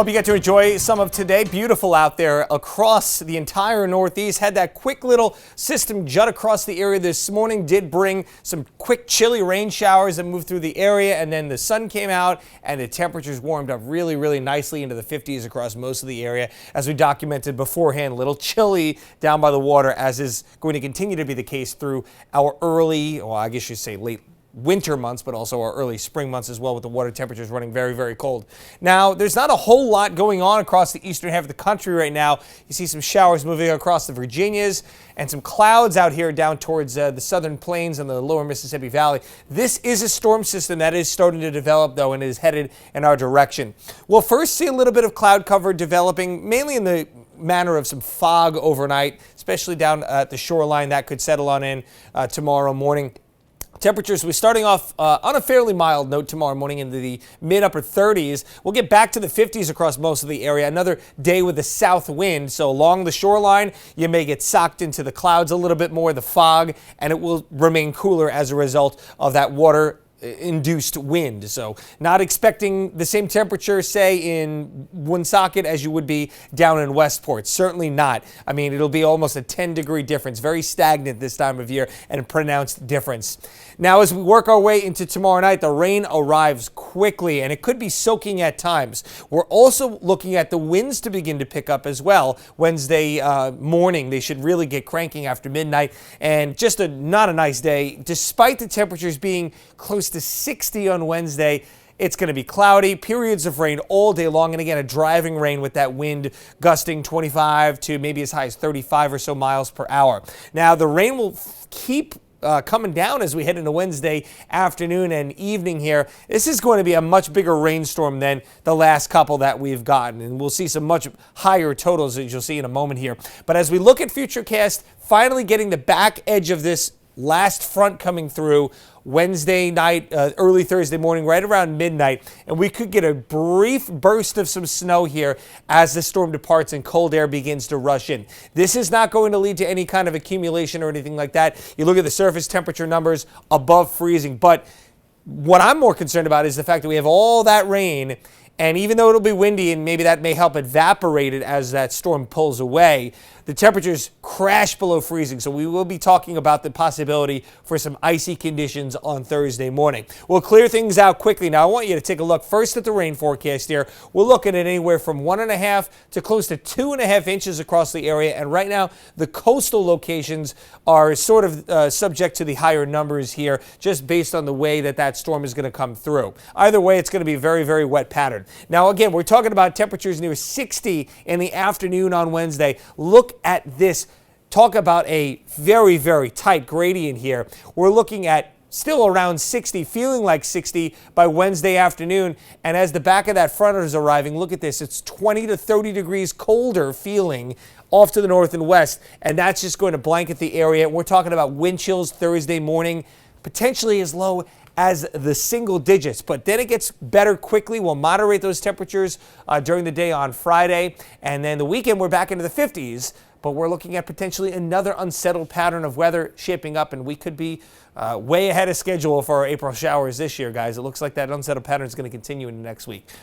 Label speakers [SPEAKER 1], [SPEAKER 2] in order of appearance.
[SPEAKER 1] Hope you get to enjoy some of today. Beautiful out there across the entire Northeast. Had that quick little system jut across the area this morning. Did bring some quick chilly rain showers that moved through the area, and then the sun came out and the temperatures warmed up really nicely into the 50s across most of the area. As we documented beforehand, a little chilly down by the water, as is going to continue to be the case through our early, well, I guess you say late winter months, but also our early spring months as well, with the water temperatures running very cold. Now, there's not a whole lot going on across the eastern half of the country right now. You see some showers moving across the Virginias and some clouds out here down towards the southern plains and the lower Mississippi Valley. This is a storm system that is starting to develop, though, and is headed in our direction. We'll first see a little bit of cloud cover developing, mainly in the manner of some fog overnight, especially down at the shoreline. That could settle on in tomorrow morning. Temperatures, we're starting off on a fairly mild note tomorrow morning into the mid-upper 30s. We'll get back to the 50s across most of the area. Another day with a south wind, so along the shoreline, you may get socked into the clouds a little bit more, the fog, and it will remain cooler as a result of that water-induced wind. So not expecting the same temperature, say, in Woonsocket as you would be down in Westport. Certainly not. I mean, it'll be almost a 10-degree difference. Very stagnant this time of year and a pronounced difference. Now, as we work our way into tomorrow night, the rain arrives quickly, and it could be soaking at times. We're also looking at the winds to begin to pick up as well. Wednesday morning, they should really get cranking after midnight, and just not a nice day. Despite the temperatures being close to 60 on Wednesday, it's going to be cloudy, periods of rain all day long, and again, a driving rain with that wind gusting 25 to maybe as high as 35 or so miles per hour. Now, the rain will keep coming down as we head into Wednesday afternoon and evening here. This is going to be a much bigger rainstorm than the last couple that we've gotten, and we'll see some much higher totals, as you'll see in a moment here. But as we look at Futurecast, finally getting the back edge of this last front coming through Wednesday night, early Thursday morning, right around midnight, and we could get a brief burst of some snow here as the storm departs and cold air begins to rush in. This is not going to lead to any kind of accumulation or anything like that. You look at the surface temperature numbers, above freezing, but what I'm more concerned about is the fact that we have all that rain, and even though it'll be windy and maybe that may help evaporate it as that storm pulls away, the temperatures crash below freezing. So we will be talking about the possibility for some icy conditions on Thursday morning. We'll clear things out quickly. Now, I want you to take a look first at the rain forecast here. We're looking at anywhere from 1.5 to close to 2.5 inches across the area. And right now, the coastal locations are sort of subject to the higher numbers here, just based on the way that that storm is going to come through. Either way, it's going to be a very wet pattern. Now, again, we're talking about temperatures near 60 in the afternoon on Wednesday. Look at this. Talk about a very tight gradient here. We're looking at still around 60, feeling like 60 by Wednesday afternoon. And as the back of that front is arriving, look at this. It's 20 to 30 degrees colder feeling off to the north and west. And that's just going to blanket the area. We're talking about wind chills Thursday morning, potentially as low as the single digits, but then it gets better quickly. We'll moderate those temperatures during the day on Friday, and then the weekend we're back into the 50s, but we're looking at potentially another unsettled pattern of weather shaping up, and we could be way ahead of schedule for our April showers this year, guys. It looks like that unsettled pattern is going to continue into next week.